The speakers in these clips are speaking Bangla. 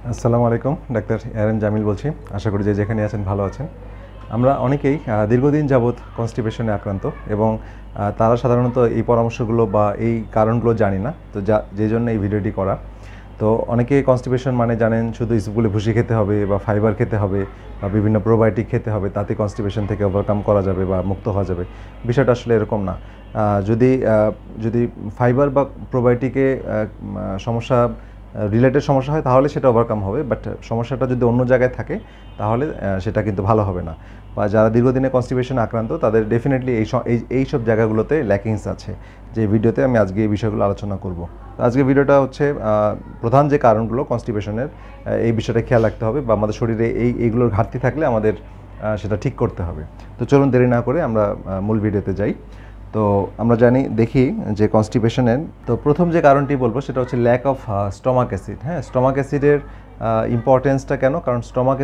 আসসালামু আলাইকুম, ডাক্তার এআরএম জামিল বলছি। আশা করি যে যেখানে আছেন ভালো আছেন। আমরা অনেকেই দীর্ঘদিন যাবৎ কনস্টিপেশনে আক্রান্ত এবং তারা সাধারণত এই পরামর্শগুলো বা এই কারণগুলো জানি না, তো যে জন্য এই ভিডিওটি করা। তো অনেকে কনস্টিপেশন মানে জানেন শুধু ইসবগুলে ভুসি খেতে হবে বা ফাইবার খেতে হবে বা বিভিন্ন প্রোবায়োটিক খেতে হবে, তাতে কনস্টিপেশন থেকে ওভারকাম করা যাবে বা মুক্ত হওয়া যাবে। বিষয়টা আসলে এরকম না। যদি যদি ফাইবার বা প্রোবায়োটিকে সমস্যা রিলেটেড সমস্যা হয় তাহলে সেটা ওভারকাম হবে, বাট সমস্যাটা যদি অন্য জায়গায় থাকে তাহলে সেটা কিন্তু ভালো হবে না। বা যারা দীর্ঘদিনে কনস্টিপেশনে আক্রান্ত তাদের ডেফিনেটলি এই সব জায়গাগুলোতে ল্যাকিংস আছে, যে ভিডিওতে আমি আজকে এই বিষয়গুলো আলোচনা করব। তো আজকে ভিডিওটা হচ্ছে প্রধান যে কারণগুলো কনস্টিপেশনের, এই বিষয়টা খেয়াল রাখতে হবে বা আমাদের শরীরে এইগুলোর ঘাটতি থাকলে আমাদের সেটা ঠিক করতে হবে। তো চলুন দেরি না করে আমরা মূল ভিডিওতে যাই। তো আমরা দেখি যে কনস্টিপেশনের তো প্রথম যে কারণটি বলবো সেটা হচ্ছে ল্যাক অফ স্টমাক অ্যাসিড। হ্যাঁ, স্টমাক অ্যাসিডের ইম্পর্টেন্সটা কেন? কারণ স্টমাক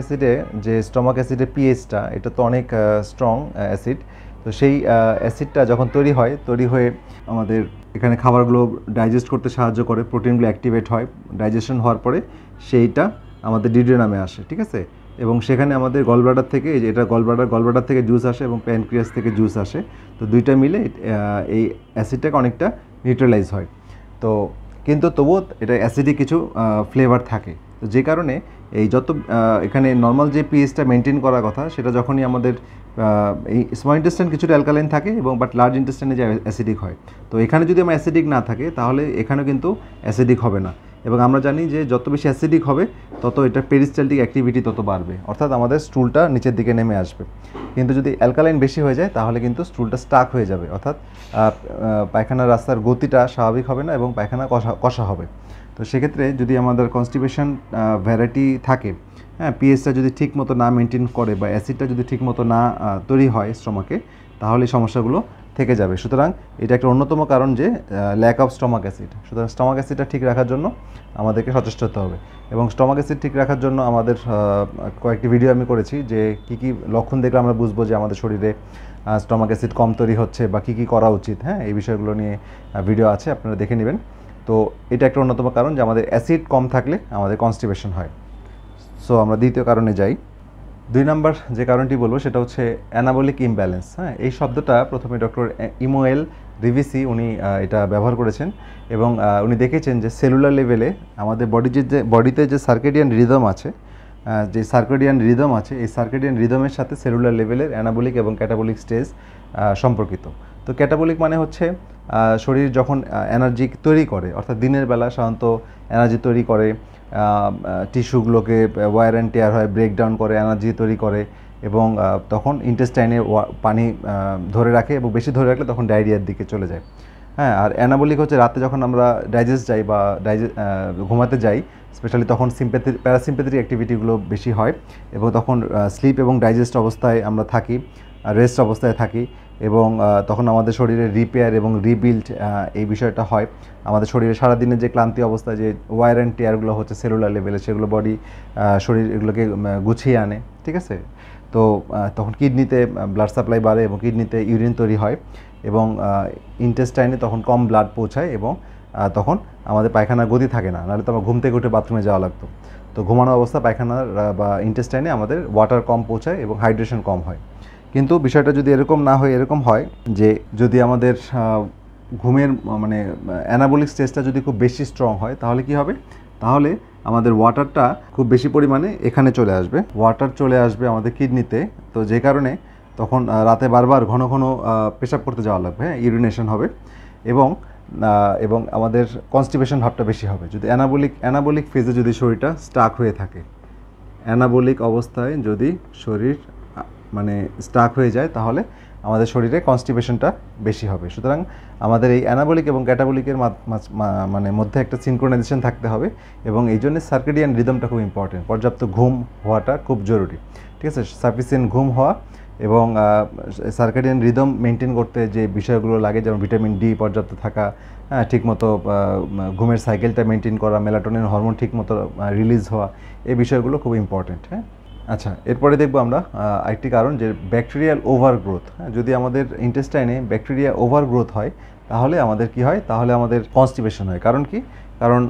অ্যাসিডের পিএইচটা এটা তো অনেক স্ট্রং অ্যাসিড। তো সেই অ্যাসিডটা যখন তৈরি হয়ে আমাদের এখানে খাবারগুলো ডাইজেস্ট করতে সাহায্য করে, প্রোটিনগুলো অ্যাক্টিভেট হয়, ডাইজেশন হওয়ার পরে সেইটা আমাদের ডিডিওনামে আসে, ঠিক আছে? এবং সেখানে আমাদের গলব্লাডার থেকে, এটা গলব্লাডার থেকে জুস আসে এবং প্যানক্রিয়াস থেকে জুস আসে। তো দুইটা মিলে এই অ্যাসিডটাকে অনেকটা নিউট্রালাইজ হয়। তো কিন্তু তবুও এটা অ্যাসিডে কিছু ফ্লেভার থাকে। তো যে কারণে এখানে নর্মাল যে পিএইচটা মেনটেন করার কথা, সেটা যখনই আমাদের এই স্মল ইন্টেস্টাইন কিছুটা অ্যালকালাইন থাকে এবং বাট লার্জ ইন্টেস্টাইনে যে অ্যাসিডিক হয়। তো এখানে যদি আমার অ্যাসিডিক না থাকে তাহলে এখানেও কিন্তু অ্যাসিডিক হবে না। এবং আমরা জানি যে যত বেশি অ্যাসিডিক হবে তত এটা পেরিস্টালটিক অ্যাক্টিভিটি তত বাড়বে, অর্থাৎ আমাদের স্টুলটা নিচের দিকে নেমে আসবে। কিন্তু যদি অ্যালকালাইন বেশি হয়ে যায় তাহলে কিন্তু স্টুলটা স্টাক হয়ে যাবে, অর্থাৎ পায়খানার রাস্তার গতিটা স্বাভাবিক হবে না এবং পায়খানা কষা হবে। তো সেক্ষেত্রে যদি আমাদের কনস্টিপেশন ভ্যারাইটি থাকে, হ্যাঁ, পিএইচটা যদি ঠিক মতো না মেনটেন করে বা অ্যাসিডটা যদি ঠিক মতো না তৈরি হয় স্টমাকে, তাহলে এই সমস্যাগুলো থেকে যাবে। সুতরাং এটা একটা অন্যতম কারণ যে ল্যাক অফ স্টমাক অ্যাসিড। সুতরাং স্টমাক অ্যাসিডটা ঠিক রাখার জন্য আমাদেরকে সচেষ্ট হতে হবে। এবং স্টমাক অ্যাসিড ঠিক রাখার জন্য আমাদের কয়েকটি ভিডিও আমি করেছি যে কী লক্ষণ দেখলে আমরা বুঝবো যে আমাদের শরীরে স্টমাক অ্যাসিড কম তৈরি হচ্ছে বা কী করা উচিত। হ্যাঁ, এই বিষয়গুলো নিয়ে ভিডিও আছে, আপনারা দেখে নেবেন। তো এটা একটা অন্যতম কারণ যে আমাদের অ্যাসিড কম থাকলে আমাদের কনস্টিপেশন হয়। সো আমরা দ্বিতীয় কারণে যাই। 2 নম্বর যে কারণটি বলবো সেটা হচ্ছে অ্যানাবলিক ইমব্যালেন্স। হ্যাঁ, এই শব্দটা প্রথমে ডক্টর ইমোয়েল রিভিসি উনি এটা ব্যবহার করেছেন এবং উনি দেখেছেন যে সেলুলার লেভেলে আমাদের বডিতে যে সার্কেডিয়ান রিদম আছে, এই সার্কেডিয়ান রিদমের সাথে সেলুলার লেভেলের অ্যানাবলিক এবং ক্যাটাবলিক স্টেজ সম্পর্কিত। তো ক্যাটাবলিক মানে হচ্ছে শরীর যখন এনার্জি তৈরি করে, অর্থাৎ দিনের বেলা সাধারণত এনার্জি তৈরি করে, টিস্যুগুলোকে ওয়্যার অ্যান্ড টেয়ার হয়, ব্রেকডাউন করে, এনার্জি তৈরি করে এবং তখন ইন্টেস্টাইনে পানি ধরে রাখে এবং বেশি ধরে রাখলে তখন ডায়রিয়ার দিকে চলে যায়। হ্যাঁ, আর অ্যানাবলিক হচ্ছে রাতে যখন আমরা ঘুমাতে যাই, স্পেশালি তখন প্যারাসিম্পেথেটিক অ্যাক্টিভিটিগুলো বেশি হয় এবং তখন স্লিপ এবং ডাইজেস্ট অবস্থায় আমরা থাকি, রেস্ট অবস্থায় থাকি এবং তখন আমাদের শরীরে রিপেয়ার এবং রিবিল্ড এই বিষয়টা হয়। আমাদের শরীরে সারাদিনের যে ক্লান্তি অবস্থায় যে ওয়্যার অ্যান্ড টেয়ারগুলো হচ্ছে সেলুলার লেভেলে, সেগুলো শরীর এগুলোকে গুছিয়ে আনে, ঠিক আছে? তো তখন কিডনিতে ব্লাড সাপ্লাই বাড়ে এবং কিডনিতে ইউরিন তৈরি হয় এবং ইন্টেস্টাইনে তখন কম ব্লাড পৌঁছায় এবং তখন আমাদের পায়খানার গতি থাকে না, নাহলে তো আমার ঘুম থেকে উঠে বাথরুমে যাওয়া লাগতো। তো ঘুমানো অবস্থা পায়খানার বা ইন্টেস্টাইনে আমাদের ওয়াটার কম পৌঁছায় এবং হাইড্রেশন কম হয়। কিন্তু বিষয়টা যদি এরকম হয় যে যদি আমাদের ঘুমের মানে অ্যানাবলিক স্টেজটা যদি খুব বেশি স্ট্রং হয় তাহলে কি হবে? তাহলে আমাদের ওয়াটারটা খুব বেশি পরিমাণে এখানে চলে আসবে আমাদের কিডনিতে। তো যে কারণে তখন রাতে বারবার ঘন পেশাব করতে যাওয়া লাগবে, হ্যাঁ, ইউরিনেশন হবে এবং আমাদের কনস্টিপেশন ভাবটা বেশি হবে যদি অ্যানাবলিক ফেজে যদি শরীরটা স্টাক হয়ে থাকে। অ্যানাবলিক অবস্থায় যদি শরীর মানে স্টাক হয়ে যায় তাহলে আমাদের শরীরে কনস্টিপেশনটা বেশি হবে। সুতরাং আমাদের এই অ্যানাবলিক এবং ক্যাটাবলিকের মানে মধ্যে একটা সিনক্রোনাইজেশন থাকতে হবে এবং এই জন্য সার্কেডিয়ান রিদমটা খুব ইম্পর্টেন্ট। পর্যাপ্ত ঘুম হওয়াটা খুব জরুরি, ঠিক আছে? সাফিসিয়েন্ট ঘুম হওয়া এবং সার্কেডিয়ান রিদম মেনটেন করতে যে বিষয়গুলো লাগে, যেমন ভিটামিন ডি পর্যাপ্ত থাকা, হ্যাঁ, ঠিকমতো ঘুমের সাইকেলটা মেনটেন করা, মেলাটোনিন হরমোন ঠিকমতো রিলিজ হওয়া, এই বিষয়গুলো খুব ইম্পর্টেন্ট। হ্যাঁ, আচ্ছা, এরপরে দেখবো আমরা আরেকটি কারণ যে ব্যাকটেরিয়াল ওভারগ্রোথ। হ্যাঁ, যদি আমাদের ইন্টেস্টাইনে ব্যাকটেরিয়া ওভারগ্রোথ হয় তাহলে আমাদের কি হয়? তাহলে আমাদের কনস্টিপেশন হয়। কারণ কি? কারণ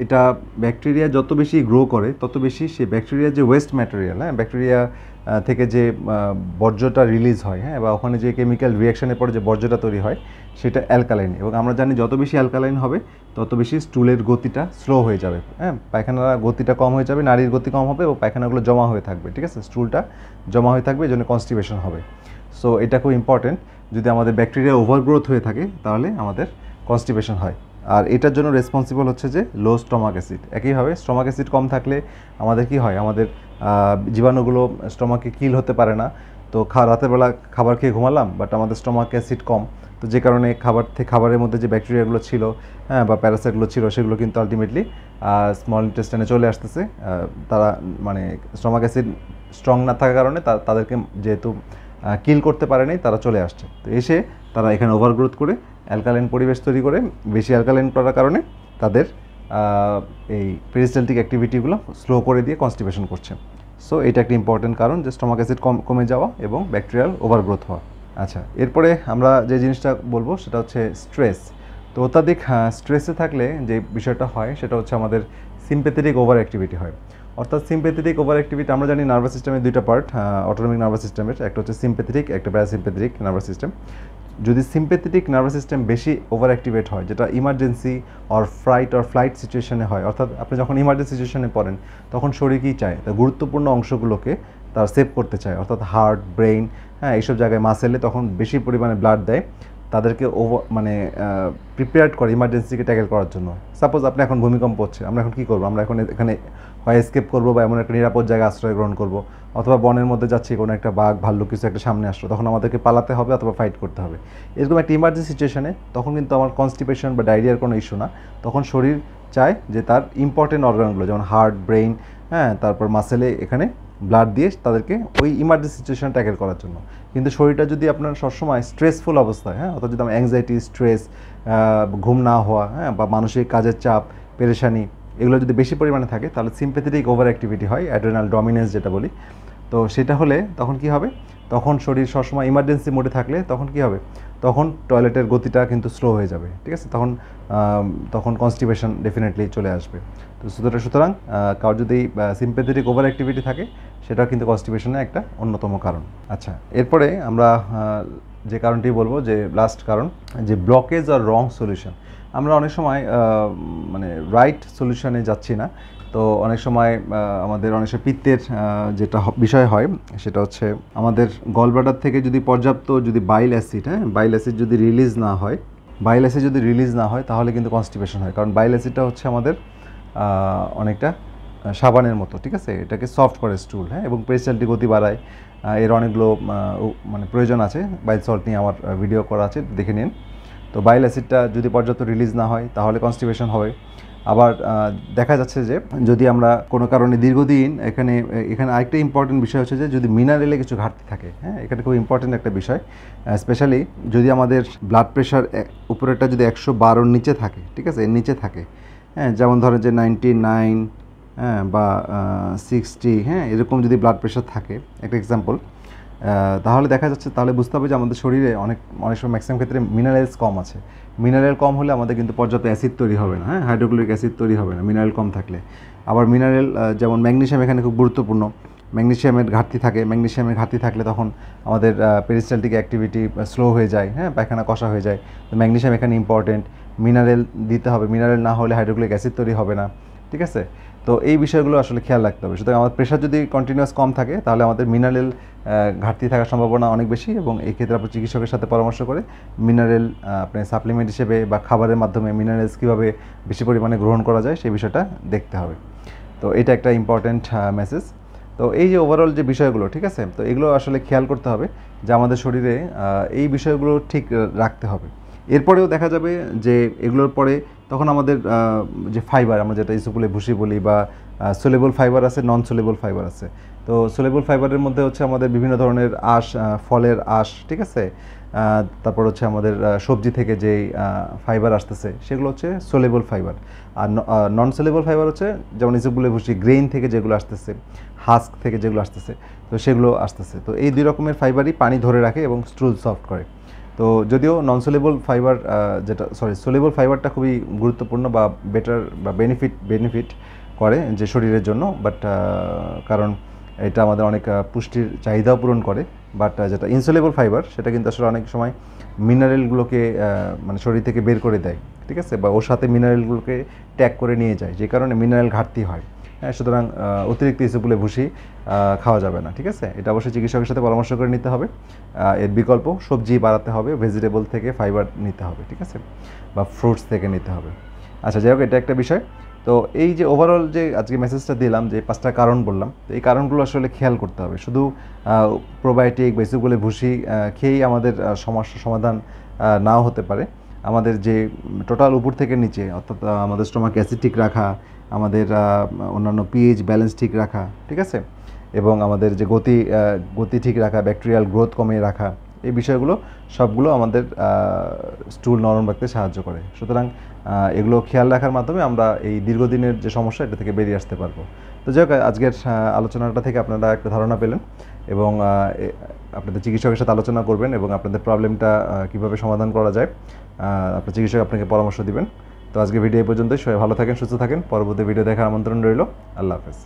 এটা ব্যাকটেরিয়া যত বেশি গ্রো করে তত বেশি সে ব্যাকটেরিয়ার যে ওয়েস্ট ম্যাটেরিয়াল, হ্যাঁ, ব্যাকটেরিয়া থেকে যে বর্জ্যটা রিলিজ হয়, হ্যাঁ, বা ওখানে যে কেমিক্যাল রিয়াকশনের পরে যে বর্জ্যটা তৈরি হয় সেটা অ্যালকালাইন, এবং আমরা জানি যত বেশি অ্যালকালাইন হবে তত বেশি স্টুলের গতিটা স্লো হয়ে যাবে, হ্যাঁ, পায়খানার গতিটা কম হয়ে যাবে, নারীর গতি কম হবে এবং পায়খানাগুলো জমা হয়ে থাকবে, ঠিক আছে, স্টুলটা জমা হয়ে থাকবে, এই জন্য কনস্টিপেশন হবে। সো এটা খুব ইম্পর্টেন্ট, যদি আমাদের ব্যাকটেরিয়া ওভারগ্রোথ হয়ে থাকে তাহলে আমাদের কনস্টিপেশন হয়। আর এটার জন্য রেসপন্সিবল হচ্ছে যে লো স্টমাক অ্যাসিড। একইভাবে স্টমাক অ্যাসিড কম থাকলে আমাদের কি হয়, আমাদের জীবাণুগুলো স্টমাকে কিল হতে পারে না। তো রাতের বেলা খাবার খেয়ে ঘুমালাম, বাট আমাদের স্টমাক অ্যাসিড কম, তো যে কারণে খাবারের মধ্যে যে ব্যাকটেরিয়াগুলো ছিল, হ্যাঁ, বা প্যারাসাইটগুলো ছিল, সেগুলো কিন্তু আলটিমেটলি স্মল ইন্টেস্টাইনে চলে আসতেছে। তারা মানে স্টমাক অ্যাসিড স্ট্রং না থাকার কারণে তাদেরকে যেহেতু কিল করতে পারেনি, তারা চলে আসছে। তো এসে তারা এখানে ওভারগ্রোথ করে অ্যালকালাইন পরিবেশ তৈরি করে, বেশি অ্যালকালাইন করার কারণে তাদের এই পেরিস্টালটিক অ্যাক্টিভিটিগুলো স্লো করে দিয়ে কনস্টিপেশন করছে। সো এটা একটা ইম্পর্টেন্ট কারণ যে স্টমাক অ্যাসিড কমে যাওয়া এবং ব্যাকটেরিয়াল ওভারগ্রোথ হওয়া। আচ্ছা, এরপরে আমরা যে জিনিসটা বলবো সেটা হচ্ছে স্ট্রেস। তো অত্যাধিক স্ট্রেসে থাকলে যে বিষয়টা হয় সেটা হচ্ছে আমাদের সিম্প্যাথেটিক ওভার অ্যাক্টিভিটি হয়। অর্থাৎ সিম্প্যাথেটিক ওভার অ্যাক্টিভিটি, আমরা জানি নার্ভাস সিস্টেমের দুইটা পার্ট, অটোনমিক নার্ভাস সিস্টেমের, একটা হচ্ছে সিম্প্যাথেটিক, একটা প্যারাসিম্প্যাথেটিক নার্ভাস সিস্টেম। যদি সিম্প্যাথেটিক নার্ভাস সিস্টেম বেশি ওভার অ্যাক্টিভেট হয়, যেটা ইমার্জেন্সি অর ফ্লাইট সিচুয়েশনে হয়, অর্থাৎ আপনি যখন ইমার্জেন্সি সিচুয়েশনে পড়েন তখন শরীর কী চায়, তার গুরুত্বপূর্ণ অংশগুলোকে তার সেভ করতে চায়, অর্থাৎ হার্ট, ব্রেইন, হ্যাঁ, এইসব জায়গায় মাসেলে তখন বেশি পরিমাণে ব্লাড দেয়, তাদেরকে প্রিপেয়ার্ড করে ইমার্জেন্সিকে ট্যাকেল করার জন্য। সাপোজ আপনি এখন ভূমিকম্প হচ্ছে, আমরা এখন কী করবো, আমরা এখন এখানে হয় এসকেপ করবো বা এমন একটা নিরাপদ জায়গায় আশ্রয় গ্রহণ করবো, অথবা বনের মধ্যে যাচ্ছি, কোনো একটা বাঘ, ভাল্লুক কিছু একটা সামনে আসলো, তখন আমাদেরকে পালাতে হবে অথবা ফাইট করতে হবে। এরকম একটা ইমার্জেন্সি সিচুয়েশনে তখন কিন্তু আমার কনস্টিপেশন বা ডায়রিয়ার কোনো ইস্যু না, তখন শরীর চায় যে তার ইম্পর্টেন্ট অর্গানগুলো যেমন হার্ট, ব্রেইন, হ্যাঁ, তারপর মাসেলে এখানে ব্লাড দিয়ে তাদেরকে ওই ইমার্জেন্সি সিচুয়েশন ট্যাকেল করার জন্য। কিন্তু শরীরটা যদি আপনার সবসময় স্ট্রেসফুল অবস্থায়, হ্যাঁ, অর্থাৎ যদি আমার অ্যাংজাইটি, স্ট্রেস, ঘুম না হওয়া, হ্যাঁ, বা মানসিক কাজের চাপ, পেরেশানি, এগুলো যদি বেশি পরিমাণে থাকে তাহলে সিম্প্যাথেটিক ওভার অ্যাক্টিভিটি হয়, অ্যাড্রেনাল ডমিনেন্স যেটা বলি। তো সেটা হলে তখন কি হবে, তখন শরীর সবসময় ইমার্জেন্সি মোডে থাকলে তখন কি হবে, তখন টয়লেটের গতিটা কিন্তু স্লো হয়ে যাবে, ঠিক আছে, তখন কনস্টিপেশন ডেফিনেটলি চলে আসবে। তো সুতরাং কারোর যদি সিম্প্যাথেটিক ওভার অ্যাক্টিভিটি থাকে সেটা কিন্তু কনস্টিপেশনের একটা অন্যতম কারণ। আচ্ছা, এরপরে আমরা যে কারণটি বলবো, যে লাস্ট কারণ, যে ব্লকেজ আর রং সলিউশন। আমরা অনেক সময় মানে রাইট সলিউশনে যাচ্ছি না। তো অনেক সময় আমাদের অনেক সময় পিত্তের যেটা বিষয় হয় সেটা হচ্ছে আমাদের গলব্লাডার থেকে যদি পর্যাপ্ত বাইল অ্যাসিড যদি রিলিজ না হয় তাহলে কিন্তু কনস্টিপেশন হয়। কারণ বাইল অ্যাসিডটা হচ্ছে আমাদের অনেকটা সাবানের মতো, ঠিক আছে, এটাকে সফট করে স্টুল, হ্যাঁ, এবং পেরিস্টালটিক গতি বাড়ায়। এর অনেকগুলো মানে প্রয়োজন আছে, বাইল সল্ট নিয়ে আমার ভিডিও করা আছে, দেখে নিন। তো বাইল অ্যাসিডটা যদি পর্যাপ্ত রিলিজ না হয় তাহলে কনস্টিপেশন হবে। আবার দেখা যাচ্ছে যে যদি আমরা কোনো কারণে দীর্ঘদিন এখানে আরেকটা ইম্পর্টেন্ট বিষয় হচ্ছে যে যদি মিনারেলে কিছু ঘাটতি থাকে, হ্যাঁ, এখানে খুব ইম্পর্টেন্ট একটা বিষয়, স্পেশালি যদি আমাদের ব্লাড প্রেশার উপরেরটা যদি 112 নিচে থাকে, ঠিক আছে, এর নিচে থাকে, হ্যাঁ, যেমন ধরেন যে 99, হ্যাঁ, বা 60, হ্যাঁ, এরকম যদি ব্লাড প্রেশার থাকে, একটা এক্সাম্পল, তাহলে দেখা যাচ্ছে, তাহলে বুঝতে হবে যে আমাদের শরীরে অনেক সময় ম্যাক্সিমাম ক্ষেত্রে মিনারেলস কম আছে। মিনারেল কম হলে আমাদের কিন্তু পর্যাপ্ত অ্যাসিড তৈরি হবে না, হ্যাঁ, হাইড্রোক্লোরিক অ্যাসিড তৈরি হবে না মিনারেল কম থাকলে। আবার মিনারেল যেমন ম্যাগনেসিয়াম এখানে খুব গুরুত্বপূর্ণ, ম্যাগনেসিয়ামের ঘাটতি থাকলে তখন আমাদের পেরিস্টালটিক অ্যাক্টিভিটি স্লো হয়ে যায়, হ্যাঁ, পায়খানা কষা হয়ে যায়। তো ম্যাগনেসিয়াম এখানে ইম্পর্টেন্ট, মিনারেল দিতে হবে, মিনারেল না হলে হাইড্রোক্লোরিক অ্যাসিড তৈরি হবে না, ঠিক আছে। তো এই বিষয়গুলো আসলে খেয়াল রাখতে হবে। সুতরাং আমাদের প্রেশার যদি কন্টিনিউয়াস কম থাকে তাহলে আমাদের মিনারেল ঘাটতি থাকার সম্ভাবনা অনেক বেশি, এবং এই ক্ষেত্রে আপনি চিকিৎসকের সাথে পরামর্শ করে মিনারেল আপনি সাপ্লিমেন্ট হিসেবে বা খাবারের মাধ্যমে মিনারেলস কীভাবে বেশি পরিমাণে গ্রহণ করা যায় সেই বিষয়টা দেখতে হবে। তো এটা একটা ইম্পর্ট্যান্ট মেসেজ। তো এই যে ওভারঅল যে বিষয়গুলো, ঠিক আছে, তো এগুলো আসলে খেয়াল করতে হবে যে আমাদের শরীরে এই বিষয়গুলো ঠিক রাখতে হবে। এরপরেও দেখা যাবে যে এগুলোর পরে তখন আমাদের যে ফাইবার, আমরা যেটা ইসোপুলে ভুসি বলি, বা সোলেবল ফাইবার আছে, নন সোলেবল ফাইবার আছে। তো সোলেবল ফাইবারের মধ্যে হচ্ছে আমাদের বিভিন্ন ধরনের আঁশ, ফলের আঁশ, ঠিক আছে, তারপর হচ্ছে আমাদের সবজি থেকে যেই ফাইবার আসতেছে সেগুলো হচ্ছে সোলেবল ফাইবার। আর নন সোলেবল ফাইবার হচ্ছে যেমন ইসোপুলে ভুসি, গ্রেইন থেকে যেগুলো আসতেছে, হাস্ক থেকে যেগুলো আসতেছে, তো সেগুলো আসতেছে। তো এই দুই রকমের ফাইবারই পানি ধরে রাখে এবং স্টুল সফট করে। তো যদিও নন সোলেবল ফাইবার সোলেবল ফাইবারটা খুবই গুরুত্বপূর্ণ বা বেটার বা বেনিফিট করে যে শরীরের জন্য, বাট কারণ এটা আমাদের অনেক পুষ্টির চাহিদাও পূরণ করে। বাট যেটা ইনসোলেবল ফাইবার সেটা কিন্তু আসলে অনেক সময় মিনারেলগুলোকে মানে শরীর থেকে বের করে দেয়, ঠিক আছে, বা ওর সাথে মিনারেলগুলোকে ট্যাগ করে নিয়ে যায়, যে কারণে মিনারেল ঘাটতি হয়। হ্যাঁ, সুতরাং অতিরিক্ত ইসবগুলে ভুসি খাওয়া যাবে না, ঠিক আছে। এটা অবশ্যই চিকিৎসকের সাথে পরামর্শ করে নিতে হবে। এর বিকল্প সবজি বাড়াতে হবে, ভেজিটেবল থেকে ফাইবার নিতে হবে, ঠিক আছে, বা ফ্রুটস থেকে নিতে হবে। আচ্ছা, যাই হোক, এটা একটা বিষয়। তো এই যে ওভারঅল যে আজকে মেসেজটা দিলাম, যে 5টা কারণ বললাম, তো এই কারণগুলো আসলে খেয়াল করতে হবে। শুধু প্রোবায়োটিক বা ইসবগুলে ভুসি খেয়েই আমাদের সমস্যার সমাধান নাও হতে পারে। আমাদের যে টোটাল উপর থেকে নিচে, অর্থাৎ আমাদের স্টোমাক অ্যাসিড ঠিক রাখা, আমাদের অন্যান্য পিএইচ ব্যালেন্স ঠিক রাখা, ঠিক আছে, এবং আমাদের যে গতি ঠিক রাখা, ব্যাকটেরিয়াল গ্রোথ কমিয়ে রাখা, এই বিষয়গুলো সবগুলো আমাদের স্টুল নরম রাখতে সাহায্য করে। সুতরাং এগুলো খেয়াল রাখার মাধ্যমে আমরা এই দীর্ঘদিনের যে সমস্যা, এটা থেকে বেরিয়ে আসতে পারবো। তো যাই হোক, আজকের আলোচনাটা থেকে আপনারা একটা ধারণা পেলেন, এবং আপনাদের চিকিৎসকের সাথে আলোচনা করবেন এবং আপনাদের প্রবলেমটা কীভাবে সমাধান করা যায় আপনার চিকিৎসক আপনাকে পরামর্শ দিবেন। তো আজকে ভিডিও এই পর্যন্তই। সবাই ভালো থাকেন, সুস্থ থাকেন। পরবর্তী ভিডিও দেখার আমন্ত্রণ রইল। আল্লাহ হাফেজ।